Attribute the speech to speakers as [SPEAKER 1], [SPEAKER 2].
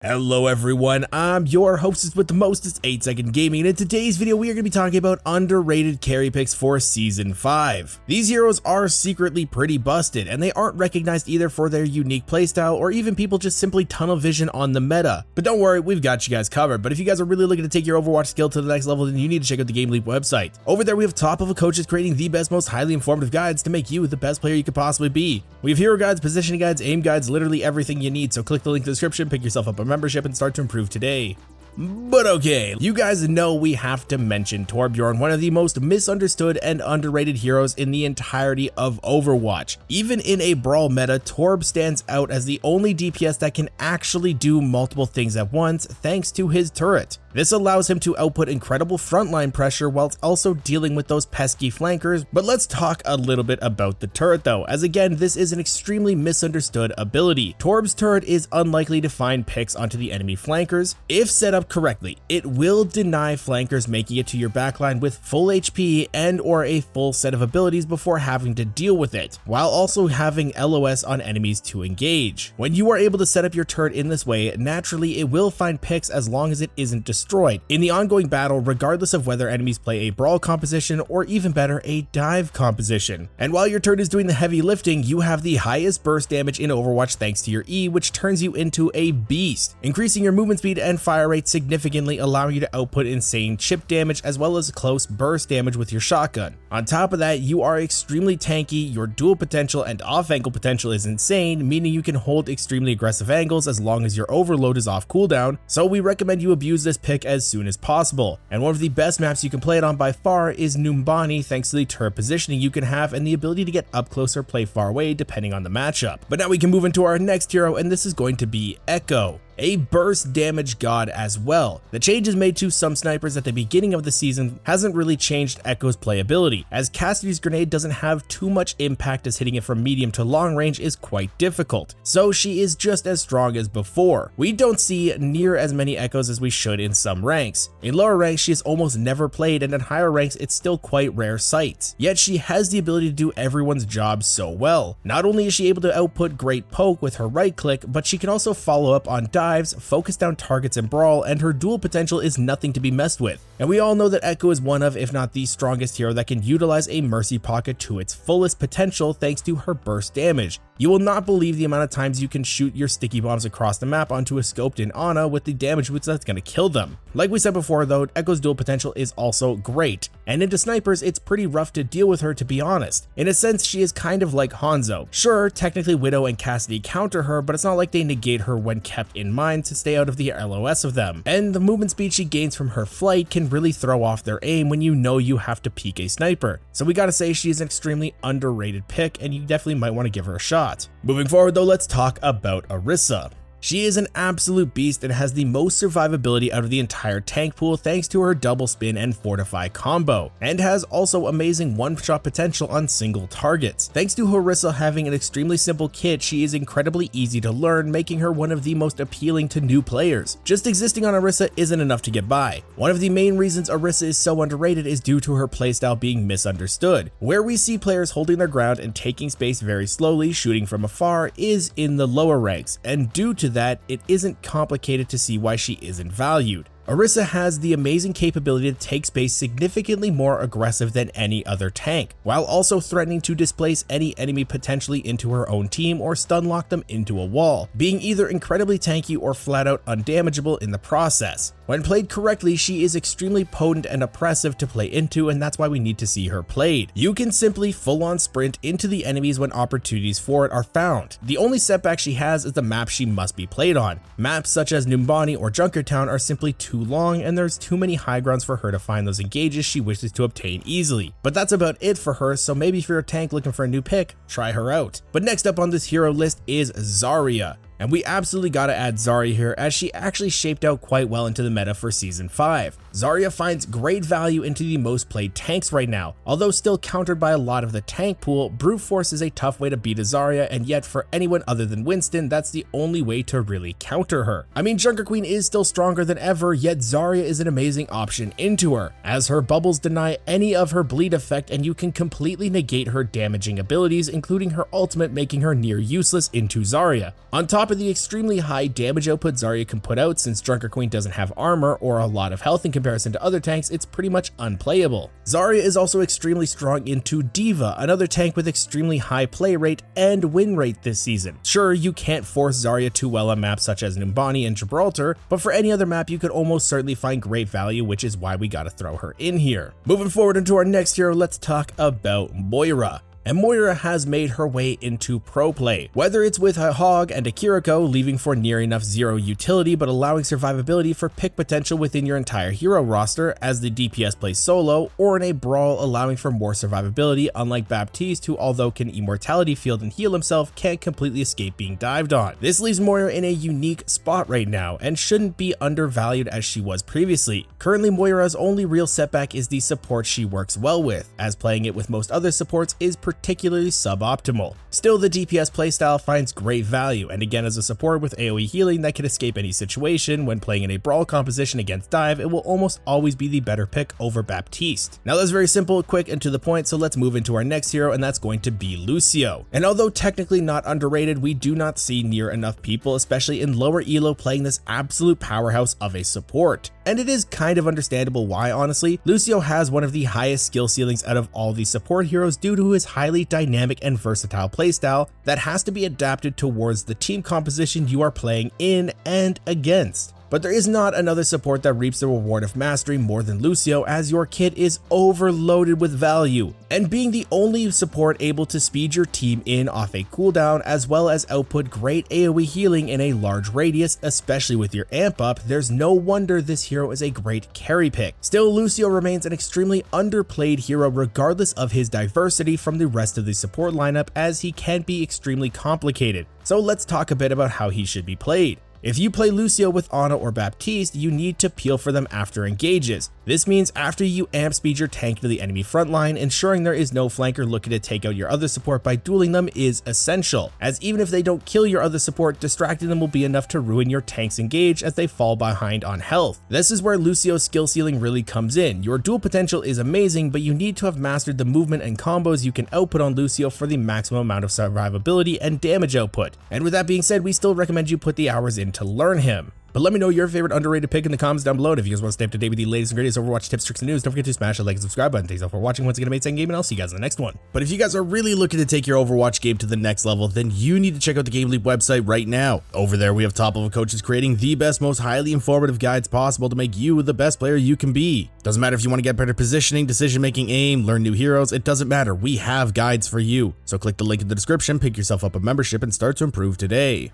[SPEAKER 1] Hello everyone, I'm your hostess with the mostest, 8-Second Gaming, and in today's video we are going to be talking about underrated carry picks for Season 5. These heroes are secretly pretty busted, and they aren't recognized either for their unique playstyle or even people just simply tunnel vision on the meta. But don't worry, we've got you guys covered. But if you guys are really looking to take your Overwatch skill to the next level, then you need to check out the GameLeap website. Over there we have top-level coaches creating the best, most highly informative guides to make you the best player you could possibly be. We have hero guides, positioning guides, aim guides, literally everything you need, so click the link in the description, pick yourself up a membership and start to improve today. But okay, you guys know we have to mention Torbjorn, one of the most misunderstood and underrated heroes in the entirety of Overwatch. Even in a brawl meta, Torb stands out as the only DPS that can actually do multiple things at once thanks to his turret. This allows him to output incredible frontline pressure whilst also dealing with those pesky flankers. But let's talk a little bit about the turret though, as again, this is an extremely misunderstood ability. Torb's turret is unlikely to find picks onto the enemy flankers. If set up correctly, it will deny flankers making it to your backline with full HP and or a full set of abilities before having to deal with it, while also having LOS on enemies to engage. When you are able to set up your turret in this way, naturally it will find picks as long as it isn't destroyed in the ongoing battle, regardless of whether enemies play a brawl composition or even better, a dive composition. And while your turret is doing the heavy lifting, you have the highest burst damage in Overwatch thanks to your E, which turns you into a beast, increasing your movement speed and fire rate significantly, allowing you to output insane chip damage as well as close burst damage with your shotgun. On top of that, you are extremely tanky, your dual potential and off angle potential is insane, meaning you can hold extremely aggressive angles as long as your overload is off cooldown, so we recommend you abuse this pick as soon as possible. And one of the best maps you can play it on by far is Numbani, thanks to the turret positioning you can have and the ability to get up close or play far away depending on the matchup. But now we can move into our next hero, and this is going to be Echo, a burst damage god as well. The changes made to some snipers at the beginning of the season hasn't really changed Echo's playability, as Cassidy's grenade doesn't have too much impact as hitting it from medium to long range is quite difficult, so she is just as strong as before. We don't see near as many Echoes as we should in some ranks. In lower ranks she is almost never played, and in higher ranks it's still quite rare sights, yet she has the ability to do everyone's job so well. Not only is she able to output great poke with her right click, but she can also follow up on dives, focus down targets and brawl, and her dual potential is nothing to be messed with. And we all know that Echo is one of, if not the strongest hero that can utilize a mercy pocket to its fullest potential thanks to her burst damage. You will not believe the amount of times you can shoot your sticky bombs across the map onto a scoped in Ana with the damage boost that's going to kill them. Like we said before though, Echo's dual potential is also great, and into snipers it's pretty rough to deal with her, to be honest. In a sense, she is kind of like Hanzo. Sure, technically Widow and Cassidy counter her, but it's not like they negate her when kept in mind to stay out of the LOS of them. And the movement speed she gains from her flight can really throw off their aim when you know you have to peek a sniper. So we gotta say she is an extremely underrated pick, and you definitely might want to give her a shot. Moving forward though, let's talk about Orisa. She is an absolute beast and has the most survivability out of the entire tank pool thanks to her double spin and fortify combo, and has also amazing one-shot potential on single targets. Thanks to Orisa having an extremely simple kit, she is incredibly easy to learn, making her one of the most appealing to new players. Just existing on Orisa isn't enough to get by. One of the main reasons Orisa is so underrated is due to her playstyle being misunderstood. Where we see players holding their ground and taking space very slowly, shooting from afar, is in the lower ranks, and due to that, it isn't complicated to see why she isn't valued. Orisa has the amazing capability to take space significantly more aggressive than any other tank, while also threatening to displace any enemy potentially into her own team or stun lock them into a wall, being either incredibly tanky or flat out undamageable in the process. When played correctly, she is extremely potent and oppressive to play into, and that's why we need to see her played. You can simply full-on sprint into the enemies when opportunities for it are found. The only setback she has is the map she must be played on. Maps such as Numbani or Junkertown are simply too long, and there's too many high grounds for her to find those engages she wishes to obtain easily. But that's about it for her, so maybe if you're a tank looking for a new pick, try her out. But next up on this hero list is Zarya. And we absolutely gotta add Zarya here, as she actually shaped out quite well into the meta for Season 5. Zarya finds great value into the most played tanks right now. Although still countered by a lot of the tank pool, brute force is a tough way to beat a Zarya, and yet for anyone other than Winston, that's the only way to really counter her. I mean, Junker Queen is still stronger than ever, yet Zarya is an amazing option into her, as her bubbles deny any of her bleed effect and you can completely negate her damaging abilities, including her ultimate, making her near useless into Zarya. On top top of the extremely high damage output Zarya can put out, since Drunker Queen doesn't have armor or a lot of health in comparison to other tanks, it's pretty much unplayable. Zarya is also extremely strong into D.Va, another tank with extremely high play rate and win rate this season. Sure, you can't force Zarya too well on maps such as Numbani and Gibraltar, but for any other map you could almost certainly find great value, which is why we gotta throw her in here. Moving forward into our next hero, let's talk about Moira. And Moira has made her way into pro play, whether it's with a Hog and a Kiriko, leaving for near enough zero utility but allowing survivability for pick potential within your entire hero roster as the DPS plays solo, or in a Brawl allowing for more survivability, unlike Baptiste, who although can immortality field and heal himself, can't completely escape being dived on. This leaves Moira in a unique spot right now and shouldn't be undervalued as she was previously. Currently, Moira's only real setback is the support she works well with, as playing it with most other supports is particularly suboptimal. Still, the DPS playstyle finds great value, and again as a support with AoE healing that can escape any situation when playing in a Brawl composition against dive, it will almost always be the better pick over Baptiste. Now that's very simple, quick, and to the point, so let's move into our next hero, and that's going to be Lucio. And although technically not underrated, we do not see near enough people, especially in lower elo, playing this absolute powerhouse of a support. And it is kind of understandable why, honestly. Lucio has one of the highest skill ceilings out of all the support heroes due to his highly dynamic and versatile playstyle that has to be adapted towards the team composition you are playing in and against. But there is not another support that reaps the reward of mastery more than Lucio, as your kit is overloaded with value. And being the only support able to speed your team in off a cooldown, as well as output great AoE healing in a large radius, especially with your amp up, there's no wonder this hero is a great carry pick. Still, Lucio remains an extremely underplayed hero regardless of his diversity from the rest of the support lineup, as he can be extremely complicated. So let's talk a bit about how he should be played. If you play Lucio with Ana or Baptiste, you need to peel for them after engages. This means after you amp speed your tank to the enemy front line, ensuring there is no flanker looking to take out your other support by dueling them is essential, as even if they don't kill your other support, distracting them will be enough to ruin your tank's engage as they fall behind on health. This is where Lucio's skill ceiling really comes in. Your duel potential is amazing, but you need to have mastered the movement and combos you can output on Lucio for the maximum amount of survivability and damage output. And with that being said, we still recommend you put the hours in to learn him. But let me know your favorite underrated pick in the comments down below. And if you guys want to stay up to date with the latest and greatest Overwatch tips, tricks, and news, don't forget to smash that like and subscribe button. Thanks all for watching. Once again, amazing game, and I'll see you guys in the next one. But if you guys are really looking to take your Overwatch game to the next level, then you need to check out the GameLeap website right now. Over there, we have top-level coaches creating the best, most highly informative guides possible to make you the best player you can be. Doesn't matter if you want to get better positioning, decision-making, aim, learn new heroes, it doesn't matter. We have guides for you. So click the link in the description, pick yourself up a membership, and start to improve today.